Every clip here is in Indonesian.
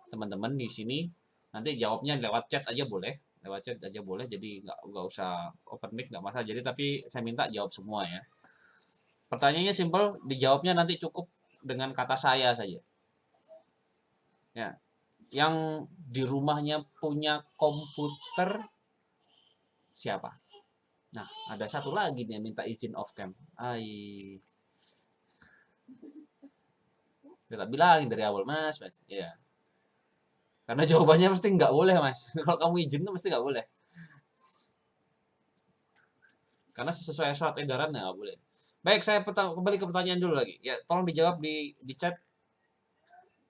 teman-teman di sini. Nanti jawabnya lewat chat aja boleh, lewat chat aja boleh. Jadi nggak usah open mic, nggak masalah. Jadi tapi saya minta jawab semua ya. Pertanyaannya simple, dijawabnya nanti cukup dengan kata saya saja. Ya, yang di rumahnya punya komputer siapa? Nah, ada satu lagi nih yang minta izin off cam. Kita bilangin dari awal, Mas. Ya. Karena jawabannya pasti nggak boleh, Mas. Kalau kamu izin tuh mesti nggak boleh. Karena sesuai surat edaran nggak boleh. Baik, saya kembali ke pertanyaan dulu lagi. Ya, tolong dijawab di chat.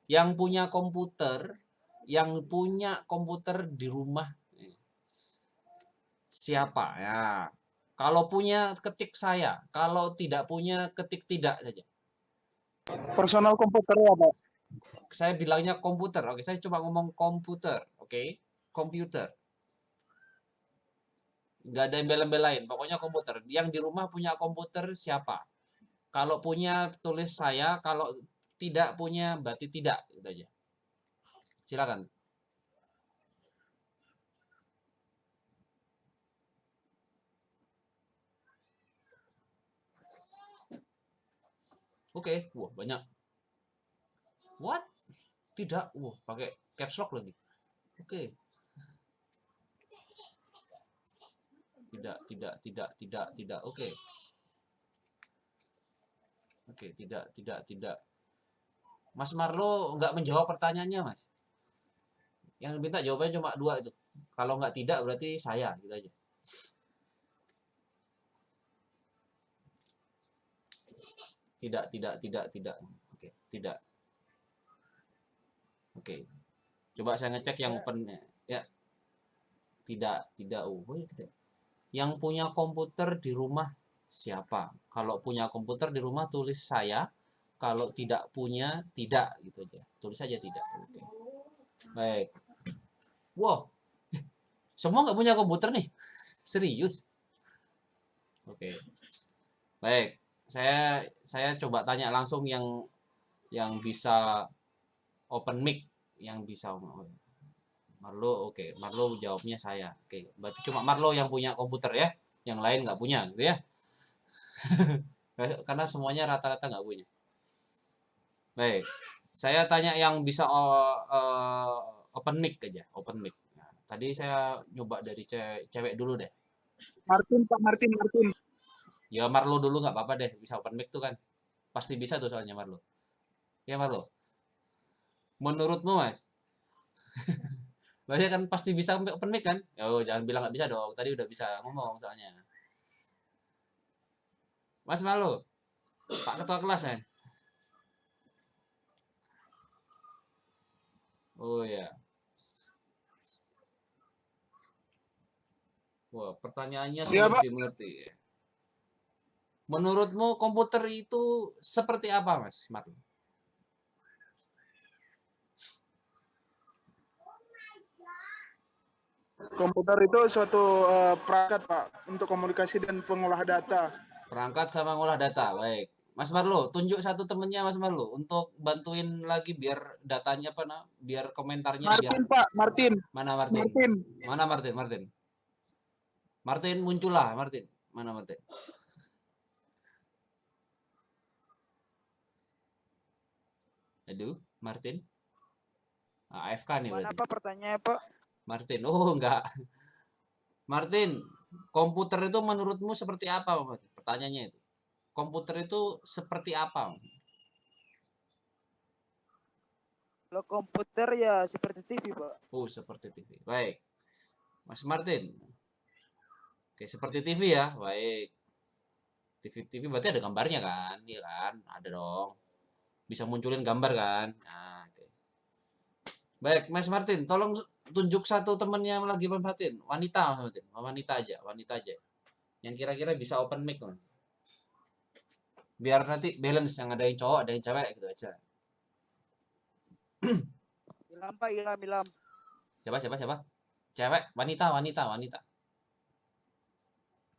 Yang punya komputer di rumah siapa? Ya. Kalau punya ketik saya, kalau tidak punya ketik tidak saja. Personal komputer ya, Pak? Saya bilangnya komputer. Oke, saya coba ngomong komputer. Oke, komputer. Nggak ada embel-embel lain. Pokoknya komputer. Yang di rumah punya komputer siapa? Kalau punya tulis saya, kalau tidak punya berarti tidak. Gitu aja. Silakan. Oke, wah banyak. What? Tidak, wah pakai caps lock lagi. Oke. Tidak. Oke. Oke, tidak. Mas Marlo nggak menjawab pertanyaannya, Mas. Yang minta jawabannya cuma 2 itu. Kalau nggak tidak berarti saya, gitu aja. Tidak. Oke, tidak. Oke. Coba saya ngecek yang open ya. Tidak. Oh, ya tidak. Yang punya komputer di rumah siapa? Kalau punya komputer di rumah tulis saya. Kalau tidak punya tidak gitu aja. Tulis saja tidak. Oke. Baik. Wow, semua nggak punya komputer nih. Serius. Oke. Baik. Saya coba tanya langsung yang bisa open mic, yang bisa Marlo. Oke, Marlo jawabnya saya. Oke, berarti cuma Marlo yang punya komputer ya, yang lain nggak punya gitu ya. Karena semuanya rata-rata nggak punya. Baik, saya tanya yang bisa open mic aja, open mic. Nah, tadi saya nyoba dari cewek dulu deh. Martin, Pak Martin. Ya Marlo dulu nggak apa-apa deh, bisa open mic tuh kan. Pasti bisa tuh soalnya Marlo. Ya Marlo. Menurutmu Mas? Banyak kan pasti bisa open mic kan? Oh, jangan bilang nggak bisa dong. Tadi udah bisa ngomong soalnya. Mas Marlo, Pak Ketua kelas kan? Oh ya. Wah, pertanyaannya Iya, sulit Pak. dimengerti. Menurutmu komputer itu seperti apa, Mas Marlo? Komputer itu suatu perangkat, Pak, untuk komunikasi dan pengolah data. Perangkat sama ngolah data, baik. Mas Marlo, tunjuk satu temennya Mas Marlo untuk bantuin lagi biar datanya apa nah, biar komentarnya biar Martin, Pak. Martin. mana Martin? Martin. Mana Martin? Martin muncullah, Martin. Mana Martin? Aduh, Martin. Nah, AFK nih Gimana berarti. Pak pertanyaannya Pak? Martin. Oh, enggak. Martin, komputer itu menurutmu seperti apa, Martin? Pertanyaannya itu. Komputer itu seperti apa? Kalau komputer ya seperti TV Pak. Oh, seperti TV. Baik. Mas Martin. Oke, seperti TV ya. Baik. TV berarti ada gambarnya kan? Iya kan? Ada dong. Bisa munculin gambar kan? Nah, oke. Baik, Mas Martin, tolong tunjuk satu temennya lagi Mas Martin. Wanita, Mas Martin. Wanita aja. Yang kira-kira bisa open mic kan? Biar nanti balance yang ada yang cowok, ada yang cewek gitu aja. Ilham Pak, Ilham. Siapa? Cewek, wanita.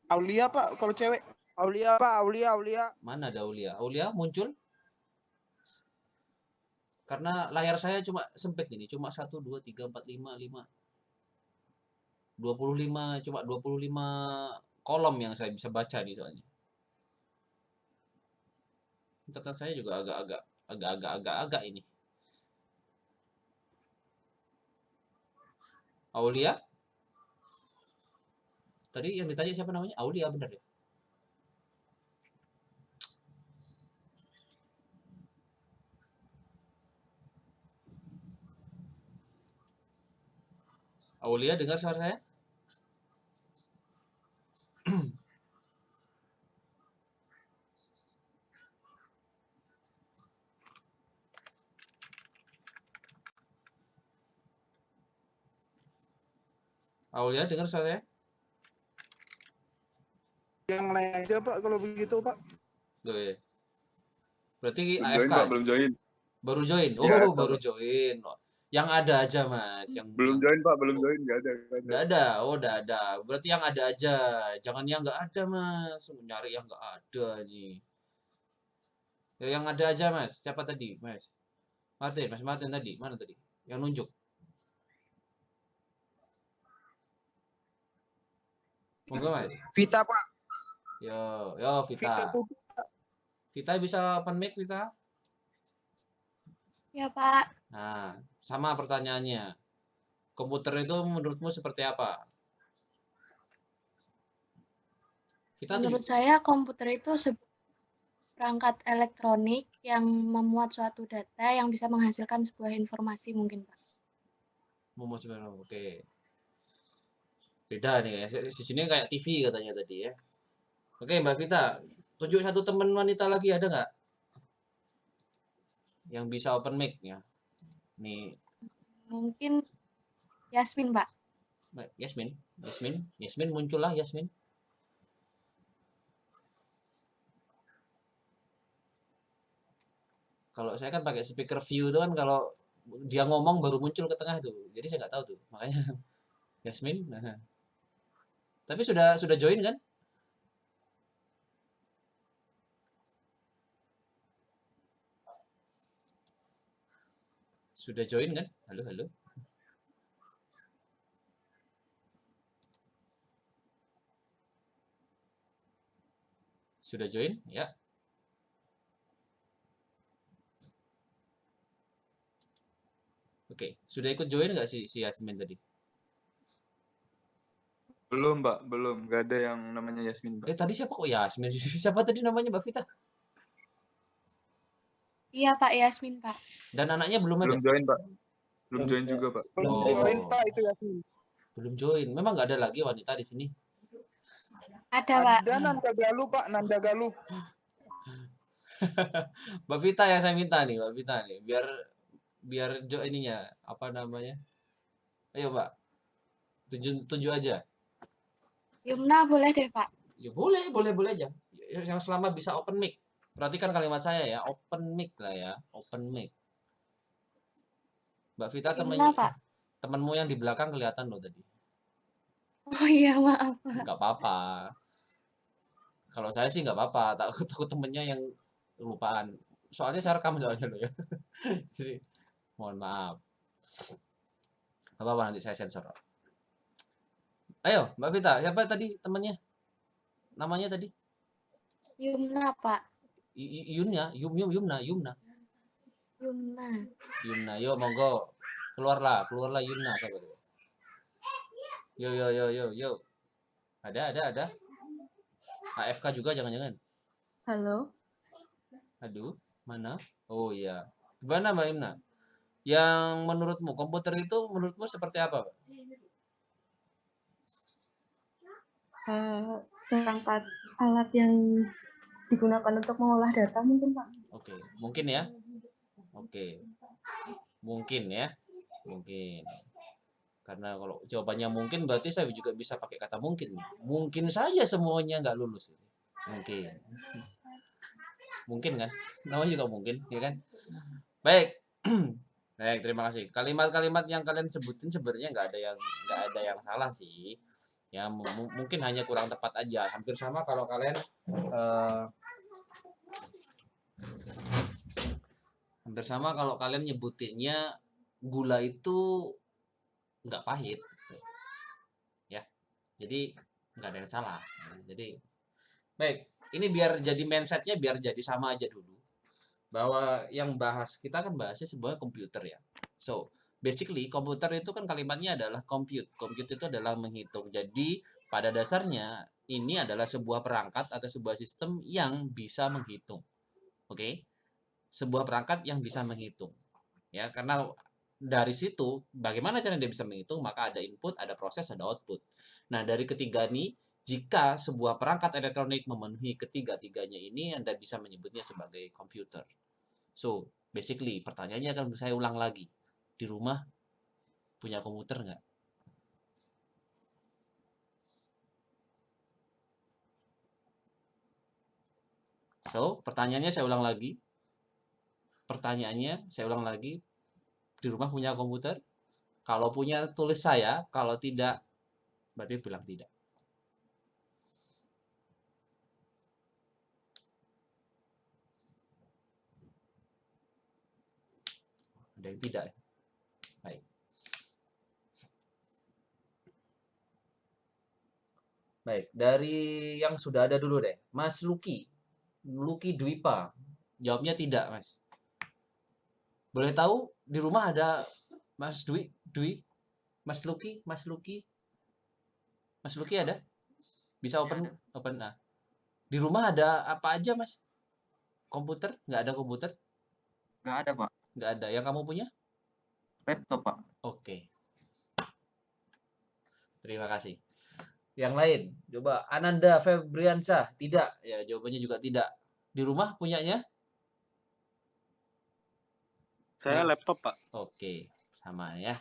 Aulia, Pak, kalau cewek. Aulia Pak, Aulia. Mana ada Aulia? Aulia muncul? Karena layar saya cuma sempit ini, cuma 1, 2, 3, 4, 5, 25, cuma 25 kolom yang saya bisa baca nih soalnya. Catatan saya juga agak-agak ini. Aulia? Tadi yang ditanya siapa namanya? Aulia benar ya? Aulia dengar suara saya? Aulia dengar suara saya? Yang lain aja Pak kalau begitu Pak. Tuh ya. Berarti Belum AFK join, Pak, belum join. baru join. Iya, Oh, AFK, baru Pak. join. Yang ada aja, Mas. Belum join, Pak, belum join. Nggak ada. Udah ada. Oh, udah ada. Berarti yang ada aja. Jangan yang nggak ada, Mas. Nyari yang nggak ada nih. Ya, yang ada aja, Mas. Siapa tadi, Mas? Mas Martin tadi. Mana tadi? Yang nunjuk. Monggo, Mas. Vita Pak. Yo, Vita Vita. tuh Vita bisa open mic, Vita? Ya, Pak. Nah, sama pertanyaannya. Komputer itu menurutmu seperti apa? Kita Menurut saya komputer itu perangkat elektronik yang memuat suatu data yang bisa menghasilkan sebuah informasi mungkin, Pak. Oke. Beda nih ya. Di sini kayak TV katanya tadi ya. Oke, Mbak Vita, tunjuk satu teman wanita lagi ada nggak? Yang bisa open mic ya. Nih, Mungkin Yasmin, Pak. Yasmin muncullah Yasmin. Kalau saya kan pakai speaker view itu kan kalau dia ngomong baru muncul ke tengah tuh. Jadi saya nggak tahu tuh. Makanya Yasmin. Nah. Tapi sudah join kan? Sudah join kan? Halo. Sudah join? Ya. Oke, sudah ikut join nggak si Yasmin tadi? Belum, Pak, belum. Nggak ada yang namanya Yasmin, Pak. Tadi siapa kok Yasmin? Siapa tadi namanya Mbak Vita? Iya, Pak, Yasmin, Pak. Dan anaknya belum ada? Belum join, Pak. Belum join juga, Pak. belum Oh. join Pak itu Yasmin. Belum join. Memang nggak ada lagi wanita di sini. Ada, Pak. Ada Nanda Galuh Pak, Nanda Galuh. Mbak Vita yang saya minta nih, Mbak Vita nih, biar ininya apa namanya? Ayo, Mbak. Tunjuk aja. Yumna boleh deh, Pak. Ya boleh aja. Yang selama bisa open mic. Perhatikan kalimat saya ya, open mic lah ya, open mic. Mbak Vita Yumna, Pak. temanmu yang di belakang kelihatan loh tadi. Oh iya, maaf, Pak. Nggak apa-apa. Kalau saya sih nggak apa-apa, takut temennya yang kelupaan. Soalnya saya rekam soalnya loh ya. Jadi mohon maaf. Nggak apa-apa, nanti saya sensor. Ayo, Mbak Vita, siapa tadi temennya? Namanya tadi? Yumna, Pak. Yumna. Yumna. Yumna, yo monggo. Keluarlah Yumna siapa tuh? Yo. Ada. AFK juga jangan-jangan. Halo, Aduh, mana? Oh iya. Gimana Mbak Yumna? Yang menurutmu komputer itu menurutmu seperti apa, Pak? perangkat alat yang digunakan untuk mengolah data mungkin, Pak. Oke, mungkin ya. Oke. Mungkin ya. Mungkin. Karena kalau jawabannya mungkin berarti saya juga bisa pakai kata mungkin. Mungkin saja semuanya nggak lulus. Mungkin. Mungkin kan? Namanya juga mungkin, ya kan? Baik. Baik, terima kasih. Kalimat-kalimat yang kalian sebutin sebenarnya nggak ada yang salah sih. Ya mungkin hanya kurang tepat aja. Hampir sama kalau kalian Hampir sama kalau kalian nyebutinnya gula itu nggak pahit gitu. Ya. Jadi nggak ada yang salah. Jadi baik, ini biar jadi mindsetnya biar jadi sama aja dulu. Bahwa yang kita kan bahasnya sebuah komputer ya. So, basically komputer itu kan kalimatnya adalah compute. Compute itu adalah menghitung. Jadi pada dasarnya ini adalah sebuah perangkat atau sebuah sistem yang bisa menghitung. Oke? Sebuah perangkat yang bisa menghitung. Ya, karena dari situ bagaimana cara dia bisa menghitung, maka ada input, ada proses, ada output. Nah, dari ketiga ini, jika sebuah perangkat elektronik memenuhi ketiga-tiganya ini, Anda bisa menyebutnya sebagai komputer. So, basically, pertanyaannya akan saya ulang lagi. Di rumah punya komputer nggak? So, pertanyaannya saya ulang lagi. Di rumah punya komputer? Kalau punya, tulis saya. Kalau tidak, berarti bilang tidak. Ada yang tidak ya? Baik. Baik, dari yang sudah ada dulu deh. Mas Lucky Dwipa. Jawabnya tidak, Mas. Boleh tahu di rumah ada Mas Mas Lucky ada? Bisa open nah. Di rumah ada apa aja, Mas? Komputer? Nggak ada komputer? Nggak ada, Pak. Nggak ada. Yang kamu punya? Laptop, Pak. Oke. Terima kasih. Yang lain, coba Ananda Febriansah. Tidak. Ya, jawabannya juga tidak. Di rumah punyanya? Saya laptop, Pak. Oke, sama ya.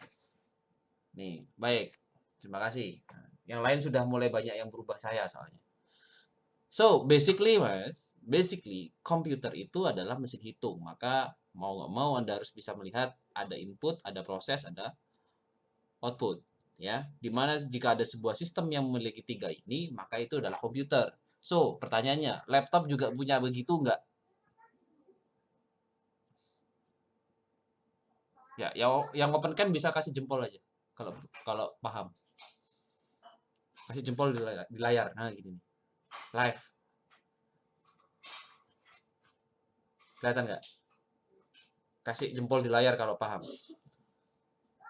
Nih, baik. Terima kasih. Yang lain sudah mulai banyak yang berubah saya soalnya. So, basically, Mas, komputer itu adalah mesin hitung. Maka, mau nggak mau Anda harus bisa melihat ada input, ada proses, ada output. Ya, dimana jika ada sebuah sistem yang memiliki tiga ini, maka itu adalah komputer. So, pertanyaannya, laptop juga punya begitu nggak? Ya, yang open cam bisa kasih jempol aja kalau paham. Kasih jempol di layar. Nah, gini nih. Live. Kelihatan nggak? Kasih jempol di layar kalau paham.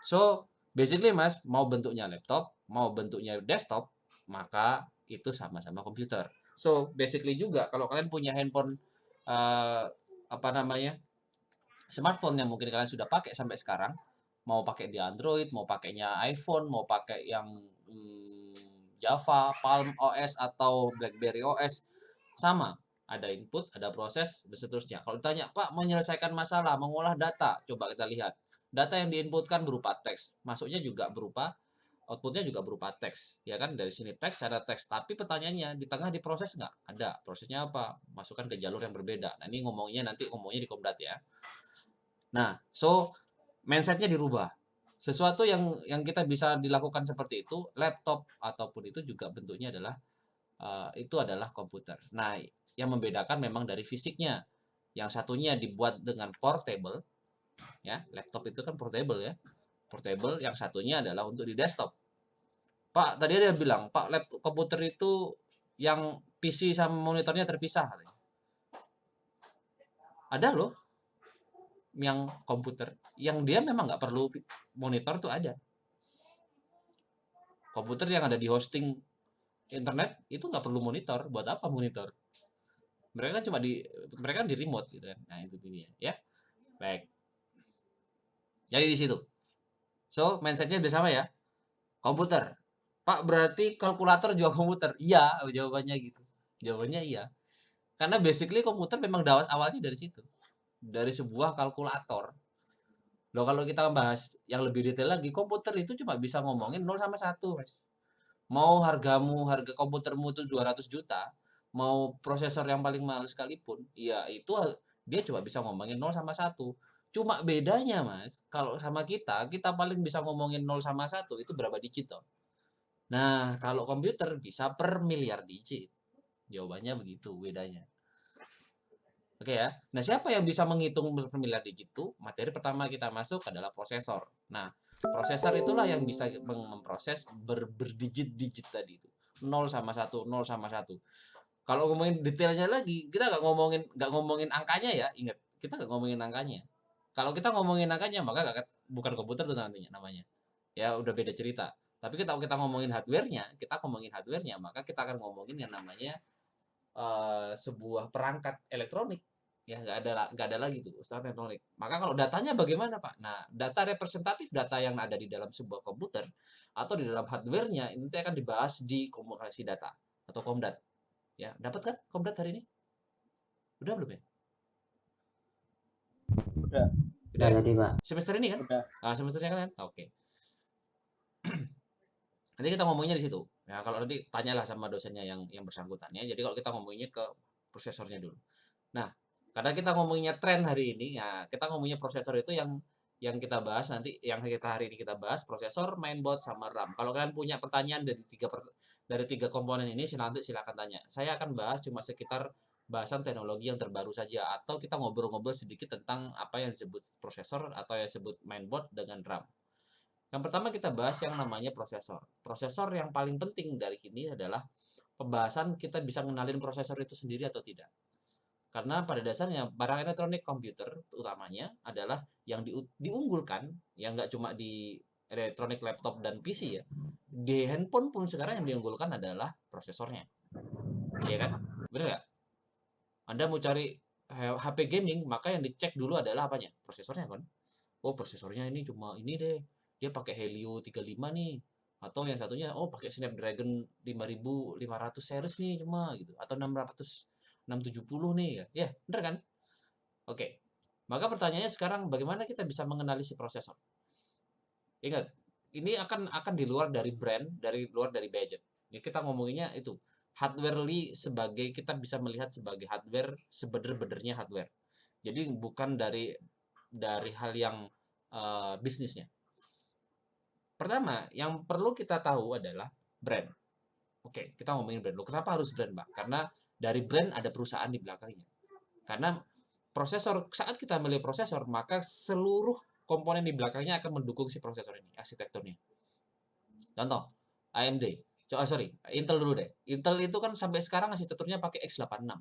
So, basically, Mas, mau bentuknya laptop, mau bentuknya desktop, maka itu sama-sama komputer. So, basically juga kalau kalian punya handphone smartphone yang mungkin kalian sudah pakai sampai sekarang, mau pakai di Android, mau pakainya iPhone, mau pakai yang Java, Palm OS atau BlackBerry OS, sama. Ada input, ada proses, dan seterusnya. Kalau ditanya, Pak, menyelesaikan masalah, mengolah data, coba kita lihat. Data yang diinputkan berupa teks, masuknya juga berupa, outputnya juga berupa teks. Ya kan, dari sini teks, ada teks. Tapi pertanyaannya, di tengah diproses nggak? Ada. Prosesnya apa? Masukkan ke jalur yang berbeda. Nah, ini ngomongnya di Komdat ya. Nah, so mindsetnya dirubah. Sesuatu yang kita bisa dilakukan seperti itu, laptop ataupun itu juga bentuknya adalah itu adalah komputer. Nah, yang membedakan memang dari fisiknya. Yang satunya dibuat dengan portable, ya, laptop itu kan portable ya. Portable, yang satunya adalah untuk di desktop. Pak, tadi ada yang bilang, Pak, laptop komputer itu yang PC sama monitornya terpisah. Ada loh yang komputer yang dia memang nggak perlu monitor tuh ada. Komputer yang ada di hosting internet itu nggak perlu monitor. Buat apa monitor? Mereka kan di remote gitu kan. Nah, itu dia ya. Baik. Jadi di situ. So, mindsetnya udah sama ya. Komputer. Pak, berarti kalkulator juga komputer? Iya, jawabannya gitu. Jawabannya iya. Karena basically komputer memang awalnya dari situ. Dari sebuah kalkulator. Loh, kalau kita bahas yang lebih detail lagi, komputer itu cuma bisa ngomongin 0 sama 1, Mas. Mau harga komputermu itu 200 juta, mau prosesor yang paling mahal sekalipun, ya itu dia cuma bisa ngomongin 0 sama 1. Cuma bedanya, Mas, kalau sama kita paling bisa ngomongin 0 sama 1 itu berapa digit toh? Nah, kalau komputer bisa per miliar digit. Jawabannya begitu bedanya. Oke ya. Nah, siapa yang bisa menghitung bermiliar digit itu? Materi pertama kita masuk adalah prosesor. Nah, prosesor itulah yang bisa memproses berdigit-digit tadi itu. 0 sama 1, 0 sama 1. Kalau ngomongin detailnya lagi, kita nggak ngomongin angkanya ya, ingat. Kita nggak ngomongin angkanya. Kalau kita ngomongin angkanya, maka bukan komputer tuh nantinya namanya. Ya udah beda cerita. Tapi kalau kita ngomongin hardware-nya, maka kita akan ngomongin yang namanya sebuah perangkat elektronik. Ya nggak ada lagi tuh perangkat elektronik. Maka kalau datanya bagaimana Pak? Nah, data representatif, data yang ada di dalam sebuah komputer atau di dalam hardware-nya ini akan dibahas di komunikasi data atau Komdat. Ya, dapat kan Komdat hari ini? Udah belum ya? Udah. Udah ya? tadi Pak. Semester ini kan? Udah. Semesternya kan? Oke. Nanti kita ngomongnya di situ. Ya, kalau nanti tanyalah sama dosennya yang bersangkutan ya. Jadi kalau kita ngomonginnya ke prosesornya dulu. Nah, karena kita ngomonginnya tren hari ini, ya kita ngomongnya prosesor itu yang kita bahas nanti, yang kita hari ini kita bahas prosesor, mainboard, sama RAM. Kalau kalian punya pertanyaan dari tiga komponen ini, nanti silakan tanya. Saya akan bahas cuma sekitar bahasan teknologi yang terbaru saja, atau kita ngobrol-ngobrol sedikit tentang apa yang disebut prosesor atau yang disebut mainboard dengan RAM. Yang pertama kita bahas yang namanya prosesor. Prosesor yang paling penting dari ini adalah pembahasan kita bisa ngenalin prosesor itu sendiri atau tidak. Karena pada dasarnya barang elektronik komputer utamanya adalah yang diunggulkan, yang nggak cuma di elektronik laptop dan PC ya. Di handphone pun sekarang yang diunggulkan adalah prosesornya. Iya kan? Bener nggak? Anda mau cari HP gaming, maka yang dicek dulu adalah apanya? Prosesornya kan? Oh, prosesornya ini cuma ini deh. Dia pakai Helio 35 nih. Atau yang satunya, oh pakai Snapdragon 5500 series nih cuma gitu. Atau 670 nih ya. Ya, bener kan? Oke. Maka pertanyaannya sekarang bagaimana kita bisa mengenali si prosesor? Ingat, ini akan di luar dari brand, dari luar dari budget. Ini kita ngomonginnya itu hardwarely, sebagai kita bisa melihat sebagai hardware sebener-benernya hardware. Jadi bukan dari hal yang bisnisnya. Pertama, yang perlu kita tahu adalah brand. Oke, kita ngomongin brand. Loh, kenapa harus brand, Bang? Karena dari brand ada perusahaan di belakangnya. Karena prosesor, saat kita milih prosesor, maka seluruh komponen di belakangnya akan mendukung si prosesor ini, arsitekturnya. Contoh, AMD. Intel dulu deh. Intel itu kan sampai sekarang arsitekturnya pakai x86.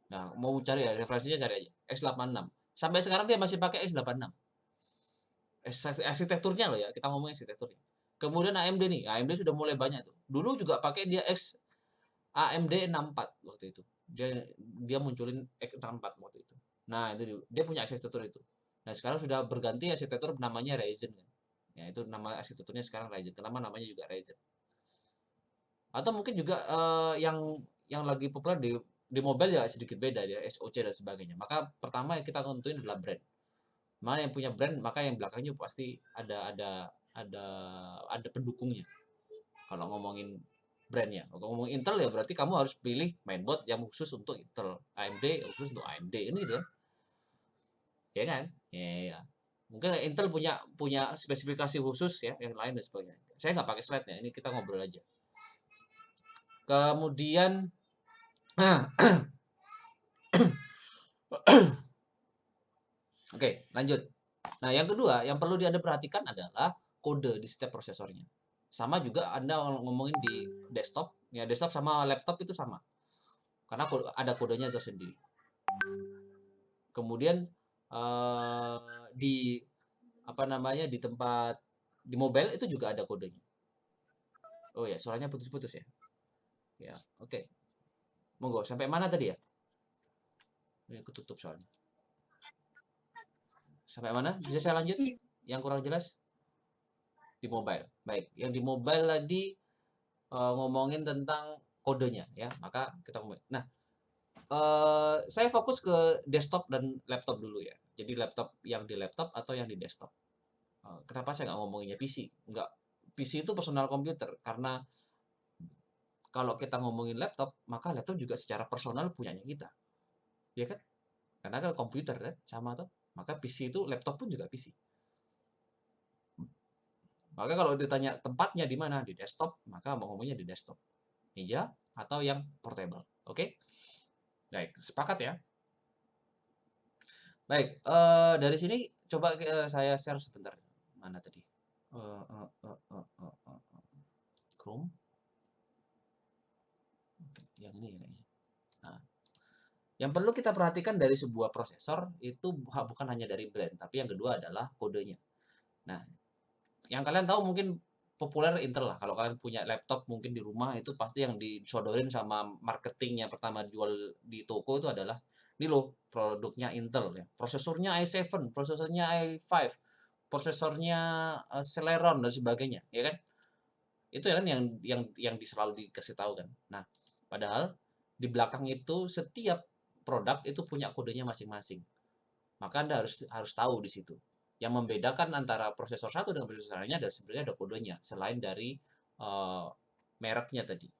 Nah, mau cari ya, referensinya cari aja. x86. Sampai sekarang dia masih pakai x86. Arsitekturnya loh ya, kita ngomongin arsitekturnya. Kemudian AMD nih, AMD sudah mulai banyak tuh. Dulu juga pakai dia AMD 64 waktu itu. Dia munculin X64 waktu itu. Nah, itu dia punya arsitektur itu. Nah, sekarang sudah berganti arsitektur namanya Ryzen kan. Ya, itu nama arsitekturnya sekarang Ryzen. Kenapa namanya juga Ryzen? Atau mungkin juga yang lagi populer di mobile ya sedikit beda ya, SoC dan sebagainya. Maka pertama yang kita tentuin adalah brand. Mana yang punya brand, maka yang belakangnya pasti ada pendukungnya. Kalau ngomongin brandnya, kalau ngomongin Intel ya berarti kamu harus pilih mainboard yang khusus untuk Intel, AMD khusus untuk AMD, ini gitu kan? Ya kan? Ya. Mungkin Intel punya spesifikasi khusus ya, yang lain dan sebagainya. Saya nggak pakai slide-nya, ini kita ngobrol aja. Kemudian, oke, lanjut. Nah, yang kedua, yang perlu Anda perhatikan adalah kode di setiap prosesornya. Sama juga Anda ngomongin di desktop, ya desktop sama laptop itu sama. Karena ada kodenya tersendiri. Kemudian di tempat di mobile itu juga ada kodenya. Oh ya, suaranya putus-putus ya. Ya, oke. Monggo, sampai mana tadi ya? Ini ketutup soalnya. Sampai mana? Bisa saya lanjut? Yang kurang jelas? Di mobile. Baik, yang di mobile tadi ngomongin tentang kodenya ya. Maka kita ngomongin. Nah, saya fokus ke desktop dan laptop dulu ya. Jadi laptop yang di laptop atau yang di desktop. Kenapa saya nggak ngomonginnya PC? Nggak, PC itu personal computer. Karena kalau kita ngomongin laptop, maka laptop juga secara personal punyanya kita. Ya kan? Karena kan komputer kan, sama tuh. Maka PC itu, laptop pun juga PC. Maka kalau ditanya tempatnya di mana, di desktop, maka mau ngomongnya di desktop. Meja atau yang portable. Oke? Baik, sepakat ya. Baik, dari sini coba saya share sebentar. Mana tadi? Chrome. Oke, yang ini kayaknya. Nah, yang perlu kita perhatikan dari sebuah prosesor itu bukan hanya dari brand, tapi yang kedua adalah kodenya. Nah, yang kalian tahu mungkin populer Intel lah. Kalau kalian punya laptop mungkin di rumah itu pasti yang disodorin sama marketingnya pertama jual di toko itu adalah ini loh produknya Intel ya. Prosesornya i7, prosesornya i5, prosesornya Celeron dan sebagainya, ya kan? Itu ya kan yang selalu dikasih tahu kan. Nah, padahal di belakang itu setiap produk itu punya kodenya masing-masing. Maka Anda harus tahu di situ. Yang membedakan antara prosesor satu dengan prosesor lainnya adalah sebenarnya ada kodenya selain dari mereknya tadi.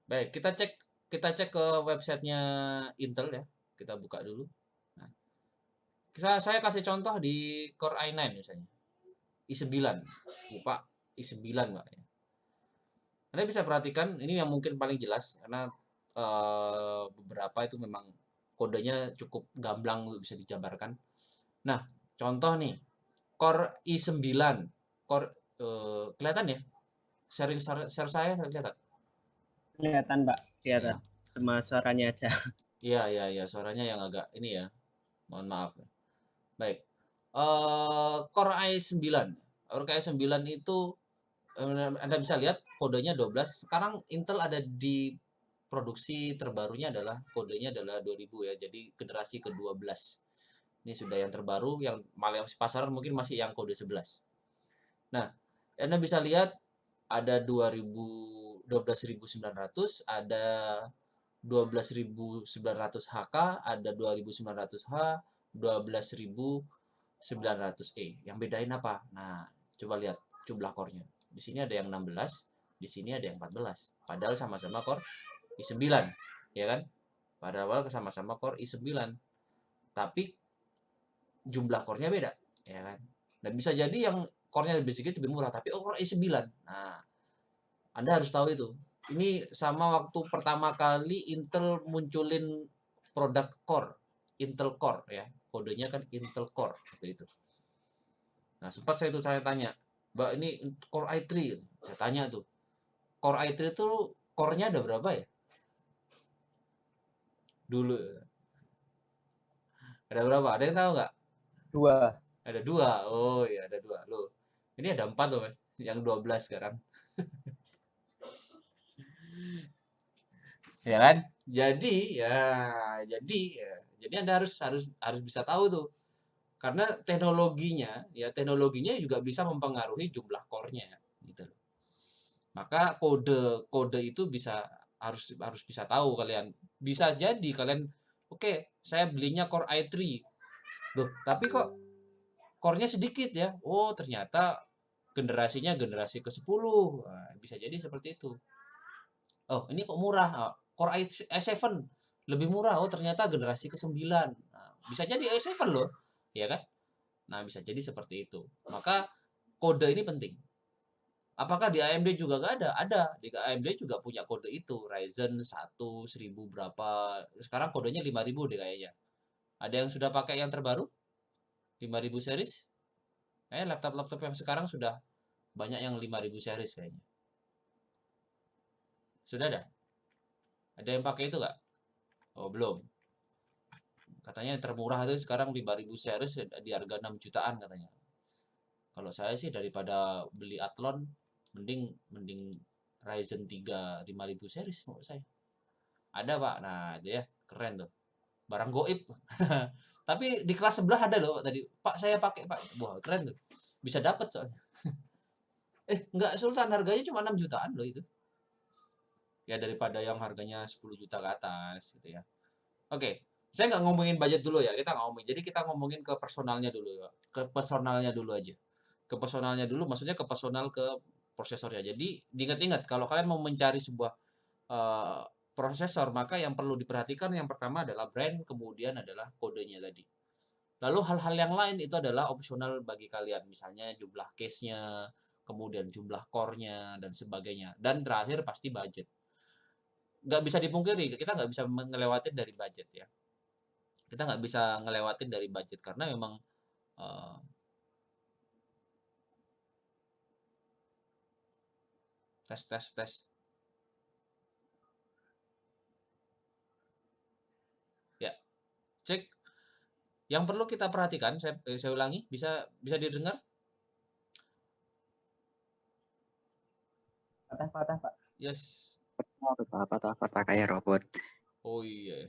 Baik, kita cek ke websitenya Intel ya. Kita buka dulu. Nah, saya kasih contoh di Core i9 misalnya. i9. Pak, i9 Pak ya. Anda bisa perhatikan ini yang mungkin paling jelas karena beberapa itu memang kodenya cukup gamblang bisa dijabarkan. Nah, contoh nih, Core i9, Core kelihatan ya? Share saya kelihatan. Kelihatan, Pak. Kelihatan. Ya. Cuma suaranya aja. Iya, suaranya yang agak ini ya. Mohon maaf. Baik. Core i9. Core i9 itu Anda bisa lihat kodenya 12. Sekarang Intel ada di produksi terbarunya adalah kodenya adalah 2000 ya. Jadi generasi ke-12. Ini sudah yang terbaru, yang malah pasaran mungkin masih yang kode 11. Nah, Anda bisa lihat ada 12.900, ada 12.900 HK, ada 2.900H, 12.900E. Yang bedain apa? Nah, coba lihat jumlah core-nya. Di sini ada yang 16, di sini ada yang 14. Padahal sama-sama core i9, ya kan? Padahal sama-sama core i9. Tapi jumlah core-nya beda, ya kan? Dan bisa jadi yang core-nya lebih sedikit lebih murah, tapi core i9. Nah, Anda harus tahu itu. Ini sama waktu pertama kali Intel munculin produk core, Intel Core ya. Kodenya kan Intel Core seperti itu. Nah, sempat saya tanya, Mbak ini Core i3. Saya tanya tuh. Core i3 itu core-nya ada berapa ya? Dulu. Ada berapa? Ada yang tahu nggak? 2. Ada 2. Oh iya, ada 2. Loh. Ini ada 4 loh, Mas. Yang 12 sekarang. Ya kan? Jadi Anda harus bisa tahu tuh. Karena teknologinya juga bisa mempengaruhi jumlah core-nya gitu. Maka kode itu harus bisa tahu kalian. Bisa jadi kalian oke, saya belinya Core i3. Loh, tapi kok core-nya sedikit ya? Oh, ternyata generasinya generasi ke-10. Nah, bisa jadi seperti itu. Oh, ini kok murah. Core i7 lebih murah. Oh, ternyata generasi ke-9. Nah, bisa jadi i7 loh, ya kan? Nah, bisa jadi seperti itu. Maka kode ini penting. Apakah di AMD juga nggak ada? Ada. Di AMD juga punya kode itu. Ryzen 1 1000 berapa. Sekarang kodenya 5000 deh kayaknya. Ada yang sudah pakai yang terbaru? 5000 series? Laptop-laptop yang sekarang sudah banyak yang 5000 series kayaknya. Sudah ada? Ada yang pakai itu nggak? Oh, belum. Katanya yang termurah itu sekarang 5000 series di harga 6 jutaan katanya. Kalau saya sih daripada beli Athlon mending Ryzen 3 5000 series menurut saya. Ada, Pak. Nah, itu ya, keren tuh. Barang goib. Tapi di kelas sebelah ada loh tadi. Pak, saya pakai, Pak. Wah, keren tuh. Bisa dapat soalnya. Enggak, Sultan, harganya cuma 6 jutaan loh itu. Ya daripada yang harganya 10 juta ke atas gitu ya. Oke. Saya nggak ngomongin budget dulu ya. Jadi kita ngomongin ke personalnya dulu ya. Ke personalnya dulu aja. Ke personalnya dulu maksudnya ke personal ke prosesornya. Jadi diingat-ingat kalau kalian mau mencari sebuah prosesor, maka yang perlu diperhatikan yang pertama adalah brand, kemudian adalah kodenya tadi. Lalu hal-hal yang lain itu adalah opsional bagi kalian, misalnya jumlah case-nya, kemudian jumlah core-nya dan sebagainya, dan terakhir pasti budget. Nggak bisa dipungkiri, kita nggak bisa ngelewatin dari budget ya. Kita nggak bisa ngelewatin dari budget karena memang tes. Ya, cek. Yang perlu kita perhatikan, saya ulangi, bisa didengar? Patah-patah, Pak. Yes. Patah kayak robot. Oh iya.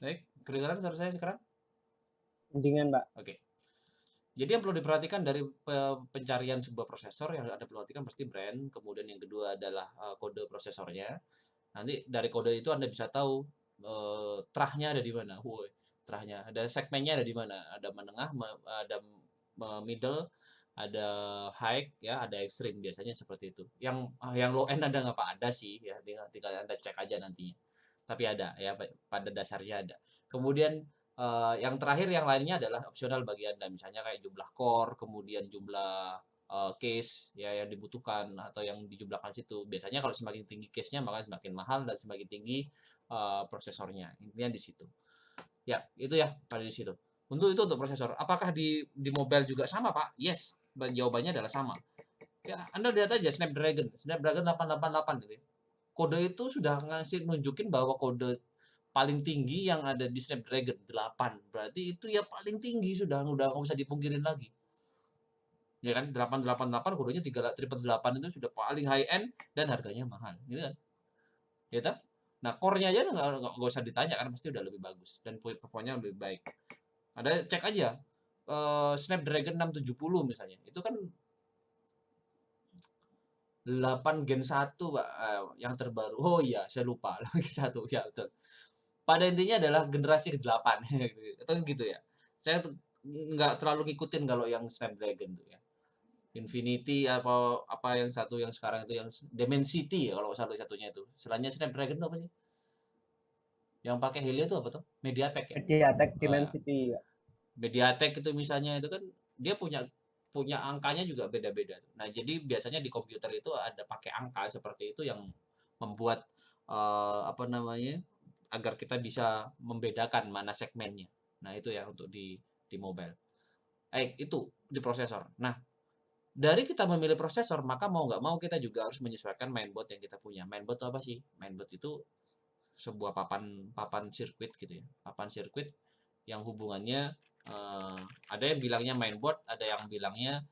Baik, kedengaran suara saya sekarang? Mendingan, Pak. Oke. Jadi yang perlu diperhatikan dari pencarian sebuah prosesor, yang Anda perhatikan pasti brand, kemudian yang kedua adalah kode prosesornya. Nanti dari kode itu Anda bisa tahu trahnya ada di mana. Woi, trahnya ada, segmennya ada di mana. Ada menengah, ada middle, ada high, ya, ada extreme, biasanya seperti itu. Yang low end ada nggak Pak? Ada sih, ya, tinggal Anda cek aja nantinya. Tapi ada ya, pada dasarnya ada. Kemudian yang terakhir, yang lainnya adalah opsional bagi Anda, misalnya kayak jumlah core, kemudian jumlah case ya yang dibutuhkan atau yang dijumlahkan situ. Biasanya kalau semakin tinggi case-nya maka semakin mahal, dan semakin tinggi prosesornya. Intinya di situ. Ya, itu ya pada di situ. Untuk prosesor. Apakah di mobile juga sama, Pak? Yes. Jawabannya adalah sama. Ya, Anda lihat aja Snapdragon 888 gitu ya. Kode itu sudah nunjukin bahwa kode paling tinggi yang ada di Snapdragon 8. Berarti itu ya paling tinggi, sudah nggak bisa dipungkirin lagi. Ya kan, 888 kodenya 888 itu sudah paling high end dan harganya mahal, gitu kan. Ya kan? Nah, core-nya aja nggak usah ditanya kan, pasti udah lebih bagus dan performanya lebih baik. Ada, cek aja Snapdragon 670 misalnya. Itu kan 8 Gen 1, Pak, yang terbaru. Oh iya, saya lupa. Gen 1, ya betul. Pada intinya adalah generasi ke-8 atau gitu ya. Saya tuh nggak terlalu ngikutin kalau yang Snapdragon tuh ya. Infinity apa yang satu yang sekarang itu, yang Dimensity ya kalau satunya itu. Selainnya Snapdragon itu apa sih? Yang pakai Helio itu apa tuh? Mediatek ya? Mediatek Dimensity. Mediatek itu misalnya, itu kan dia punya angkanya juga beda-beda. Nah, jadi biasanya di komputer itu ada pakai angka seperti itu yang membuat apa namanya, agar kita bisa membedakan mana segmennya. Nah, itu ya untuk di mobile. Itu di prosesor. Nah, dari kita memilih prosesor, maka mau nggak mau kita juga harus menyesuaikan mainboard yang kita punya. Mainboard itu apa sih? Mainboard itu sebuah papan sirkuit gitu ya. Papan sirkuit yang hubungannya ada yang bilangnya mainboard, ada yang bilangnya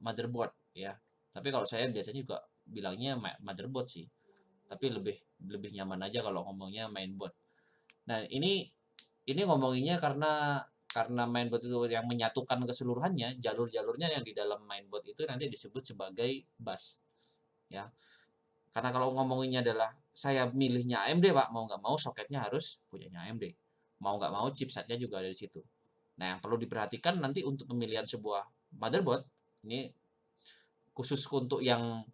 motherboard ya. Tapi kalau saya biasanya juga bilangnya motherboard sih. Tapi lebih nyaman aja kalau ngomongnya mainboard. Nah, ini ngomonginnya karena mainboard itu yang menyatukan keseluruhannya, jalur-jalurnya yang di dalam mainboard itu nanti disebut sebagai bus. Ya. Karena kalau ngomonginnya adalah saya milihnya AMD, Pak, mau nggak mau soketnya harus punyanya AMD. Mau nggak mau chipsetnya juga ada di situ. Nah, yang perlu diperhatikan nanti untuk pemilihan sebuah motherboard, ini khusus untuk yang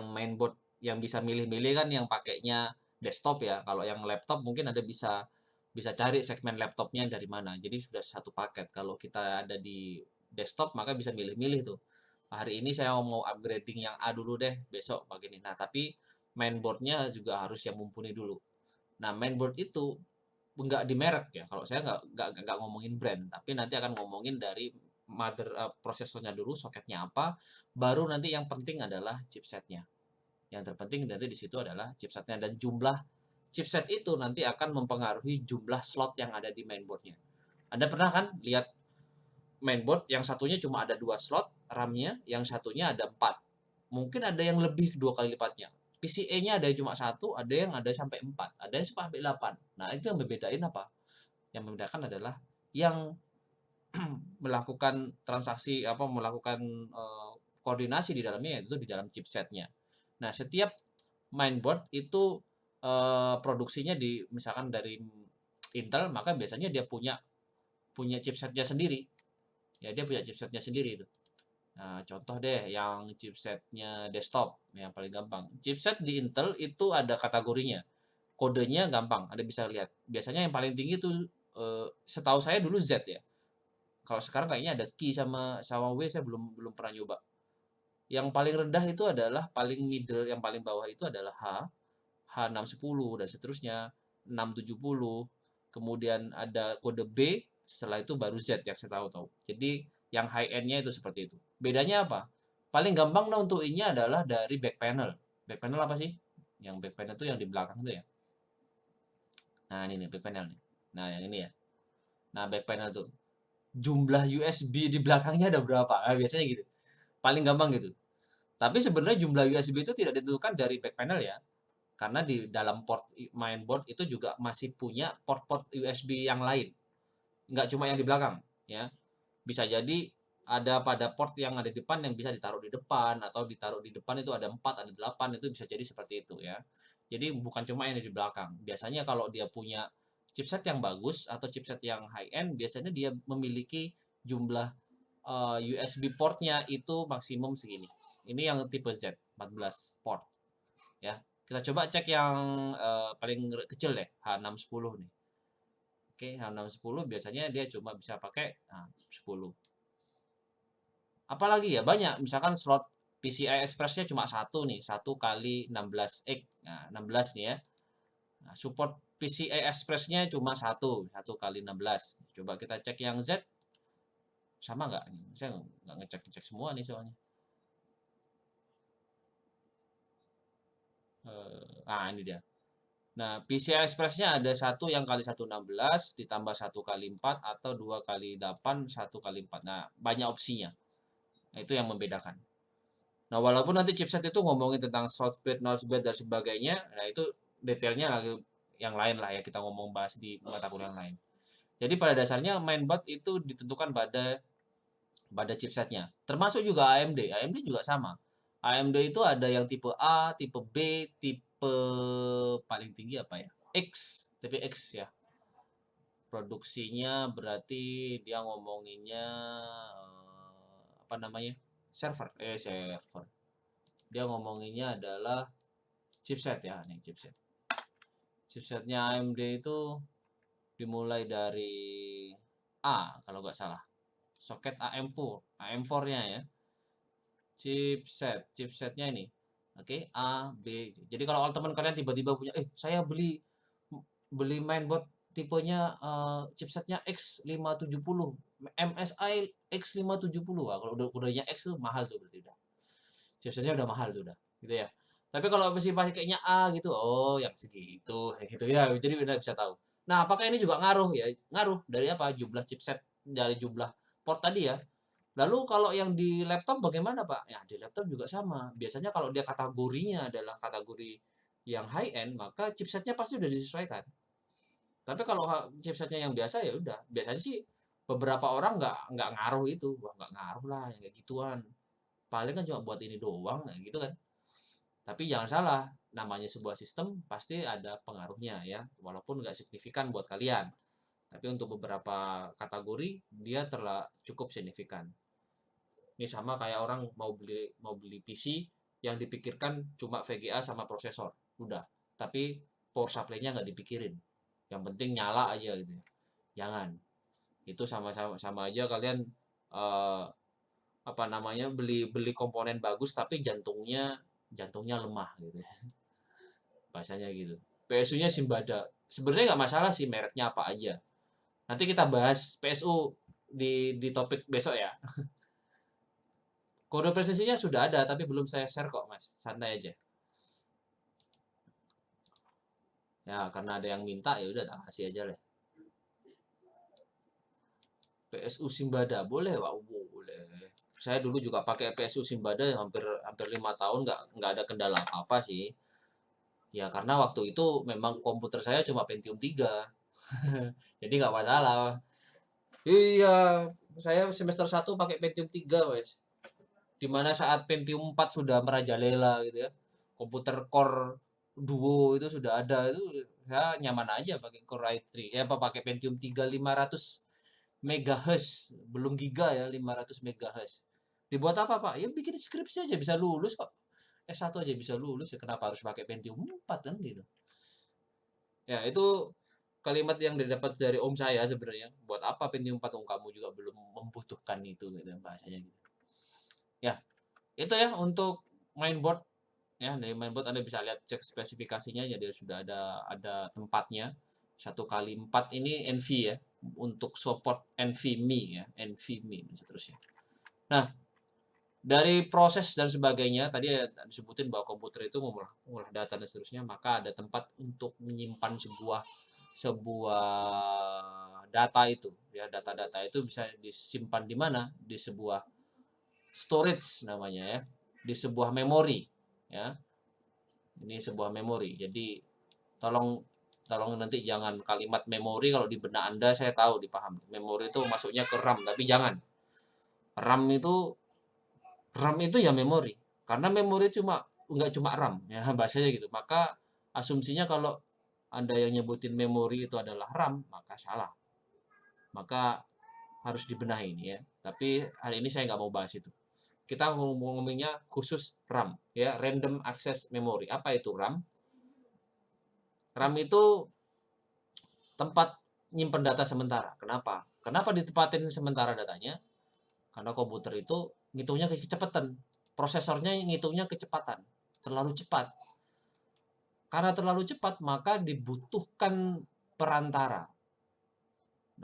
mainboard yang bisa milih-milih kan, yang pakainya desktop ya. Kalau yang laptop mungkin ada bisa cari segmen laptopnya dari mana. Jadi sudah satu paket. Kalau kita ada di desktop maka bisa milih-milih tuh. Hari ini saya mau upgrading yang A dulu deh, besok begini. Nah, tapi mainboardnya juga harus yang mumpuni dulu. Nah, mainboard itu nggak di merek ya. Kalau saya nggak ngomongin brand, tapi nanti akan ngomongin dari prosesornya dulu, soketnya apa, baru nanti yang penting adalah chipsetnya. Yang terpenting nanti di situ adalah chipsetnya, dan jumlah chipset itu nanti akan mempengaruhi jumlah slot yang ada di mainboardnya. Anda pernah kan lihat mainboard yang satunya cuma ada 2 slot RAM-nya, yang satunya ada 4. Mungkin ada yang lebih 2 kali lipatnya. PCIe-nya ada yang cuma 1, ada yang ada sampai 4, ada yang sampai 8. Nah, itu yang membedain apa? Yang membedakan adalah yang melakukan transaksi melakukan koordinasi di dalamnya yaitu di dalam chipsetnya. Nah, setiap mainboard itu produksinya misalkan dari Intel, maka biasanya dia punya chipsetnya sendiri. Ya, dia punya chipsetnya sendiri itu. Nah, contoh deh yang chipsetnya desktop yang paling gampang. Chipset di Intel itu ada kategorinya. Kodenya gampang, Anda bisa lihat. Biasanya yang paling tinggi itu setahu saya dulu Z ya. Kalau sekarang kayaknya ada Q sama W, saya belum pernah nyoba. Yang paling rendah itu adalah paling middle, yang paling bawah itu adalah H610 dan seterusnya, 670. Kemudian ada kode B, setelah itu baru Z yang saya tahu. Jadi yang high end-nya itu seperti itu. Bedanya apa? Paling gampang nentuinnya adalah dari back panel. Back panel apa sih? Yang back panel itu yang di belakang itu ya. Nah, ini nih back panel nih. Nah, yang ini ya. Nah, back panel tuh jumlah USB di belakangnya ada berapa? Nah, biasanya gitu. Paling gampang gitu. Tapi sebenarnya jumlah USB itu tidak ditentukan dari back panel ya. Karena di dalam port mainboard itu juga masih punya port-port USB yang lain. Nggak cuma yang di belakang ya. Bisa jadi ada pada port yang ada di depan yang bisa ditaruh di depan, atau ditaruh di depan itu ada 4, ada 8, itu bisa jadi seperti itu ya. Jadi bukan cuma yang di belakang. Biasanya kalau dia punya chipset yang bagus atau chipset yang high end, biasanya dia memiliki jumlah USB portnya itu maksimum segini. Ini yang tipe Z, 14 port ya. Kita coba cek yang paling kecil deh, H610 nih. Oke, H610 biasanya dia cuma bisa pakai 10. Apalagi ya banyak, misalkan slot PCI Express-nya cuma 1 nih, 1 kali 16X. Nah, 16 nih ya. Nah, support PCI Express-nya cuma 1 kali 16. Coba kita cek yang Z. Sama nggak? Saya nggak ngecek semua nih soalnya. Ini dia. Nah, PCI Express-nya ada 1 yang kali 116 ditambah 1 kali 4 atau 2 kali 8, 1 kali 4. Nah, banyak opsinya. Nah, itu yang membedakan. Nah, walaupun nanti chipset itu ngomongin tentang software, nosebed dan sebagainya, nah itu detailnya lagi yang lain lah ya, kita bahas di mata kuliah yang lain. Jadi pada dasarnya mainboard itu ditentukan pada chipsetnya. Termasuk juga AMD. AMD juga sama. AMD itu ada yang tipe A, tipe B, tipe paling tinggi apa ya? X, tipe X ya. Produksinya berarti dia ngomonginnya apa namanya? Server. Dia ngomonginnya adalah chipset ya, nih chipset. Chipsetnya AMD itu dimulai dari A kalau nggak salah. Soket AM4-nya ya. Chipsetnya ini. Oke, A, B. Jadi kalau teman kalian tiba-tiba punya, saya beli mainboard tipenya chipsetnya X570, MSI X570. Wah, kalau udahnya X tuh mahal tuh berarti udah. Chipsetnya udah mahal tuh udah, gitu ya. Tapi kalau masih kayaknya A gitu, yang segitu, gitu ya. Jadi udah bisa tahu. Nah, apakah ini juga ngaruh ya? Ngaruh dari apa? Jumlah chipset, dari jumlah port tadi ya. Lalu kalau yang di laptop bagaimana, Pak? Ya, di laptop juga sama. Biasanya kalau dia kategorinya adalah kategori yang high end, maka chipsetnya pasti udah disesuaikan. Tapi kalau chipsetnya yang biasa ya udah. Biasanya sih beberapa orang nggak ngaruh itu. Wah, nggak ngaruh lah yang kayak gituan. Paling kan cuma buat ini doang kayak gitu kan. Tapi jangan salah, namanya sebuah sistem pasti ada pengaruhnya ya, walaupun nggak signifikan buat kalian. Tapi untuk beberapa kategori dia cukup signifikan. Ini sama kayak orang mau beli PC yang dipikirkan cuma VGA sama prosesor, udah. Tapi power supply-nya nggak dipikirin. Yang penting nyala aja gitu. Jangan. Itu sama aja kalian beli komponen bagus tapi jantungnya lemah gitu ya. Bahasanya gitu. PSU-nya Simbada. Sebenarnya nggak masalah sih mereknya apa aja. Nanti kita bahas PSU di topik besok ya. Kode presisinya sudah ada tapi belum saya share kok, Mas. Santai aja. Ya, karena ada yang minta ya udah tak kasih aja lah. PSU Simbada boleh, Pak? Boleh. Saya dulu juga pakai PSU Simbada hampir 5 tahun nggak ada kendala apa sih. Ya karena waktu itu memang komputer saya cuma Pentium 3. Jadi nggak masalah. Iya, saya semester 1 pakai Pentium 3, wes. Dimana saat Pentium 4 sudah merajalela gitu ya. Komputer Core Duo itu sudah ada, itu saya nyaman aja pakai Core i3. Ya apa pakai Pentium 3 500 MHz, belum giga ya, 500 MHz. Dibuat apa, Pak? Ya bikin skripsi aja bisa lulus kok. S1 aja bisa lulus, ya kenapa harus pakai Pentium 4 kan gitu. Ya, itu kalimat yang didapat dari om saya sebenarnya. Buat apa Pentium 4 om kamu juga belum membutuhkan itu gitu bahasanya gitu. Ya, itu ya untuk mainboard ya. Dari mainboard Anda bisa lihat cek spesifikasinya, jadi sudah ada tempatnya. 1x4 ini NV ya, untuk support NVMe ya, NVMe dan seterusnya. Nah, dari proses dan sebagainya tadi ya disebutin bahwa komputer itu mengolah data dan seterusnya, maka ada tempat untuk menyimpan sebuah data itu ya. Data-data itu bisa disimpan di mana? Di sebuah storage namanya ya, di sebuah memori ya. Ini sebuah memori. Jadi tolong nanti jangan kalimat memori, kalau di benak Anda saya tahu dipahami. Memori itu masuknya ke RAM, tapi jangan. RAM itu ya memori. Karena memori nggak cuma RAM ya, bahasanya gitu. Maka asumsinya kalau Anda yang nyebutin memori itu adalah RAM, maka salah. Maka harus dibenahi ya. Tapi hari ini saya nggak mau bahas itu. Kita ngomongnya khusus RAM ya, Random Access Memory. Apa itu RAM? RAM itu tempat nyimpen data sementara. Kenapa? Kenapa ditempatin sementara datanya? Karena komputer itu ngitungnya kecepatan. Prosesornya ngitungnya kecepatan. Terlalu cepat. Karena terlalu cepat, maka dibutuhkan perantara.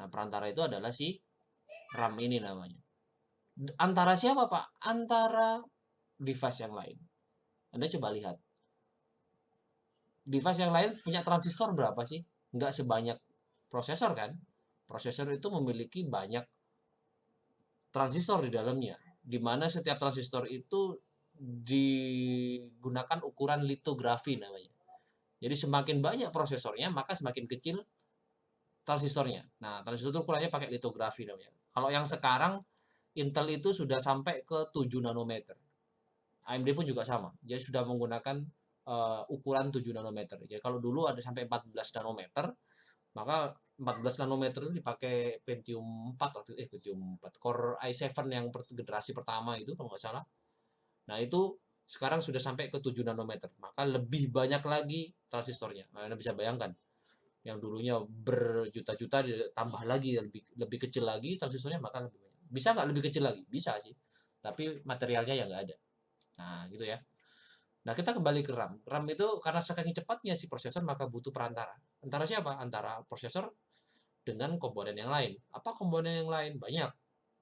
Nah, perantara itu adalah si RAM ini namanya. Antara siapa, Pak? Antara device yang lain. Anda coba lihat. Device yang lain punya transistor berapa sih? Nggak sebanyak prosesor kan? Prosesor itu memiliki banyak transistor di dalamnya, di mana setiap transistor itu digunakan ukuran litografi namanya. Jadi semakin banyak prosesornya, maka semakin kecil transistornya. Nah, transistor itu ukurannya pakai litografi namanya. Kalau yang sekarang Intel itu sudah sampai ke 7 nanometer. AMD pun juga sama. Dia sudah menggunakan ukuran 7 nanometer. Jadi kalau dulu ada sampai 14 nanometer, maka 14 nanometer itu dipakai Pentium 4 Pentium 4 Core i7 yang generasi pertama itu kalau nggak salah. Nah, itu sekarang sudah sampai ke 7 nanometer. Maka lebih banyak lagi transistornya. Nah, Anda bisa bayangkan. Yang dulunya berjuta-juta ditambah lagi lebih kecil lagi transistornya, maka lebih banyak. Bisa nggak lebih kecil lagi? Bisa sih. Tapi materialnya yang nggak ada. Nah, gitu ya. Nah, kita kembali ke RAM. RAM itu karena saking cepatnya si prosesor, maka butuh perantara. Antara siapa? Antara prosesor dengan komponen yang lain. Apa komponen yang lain? Banyak.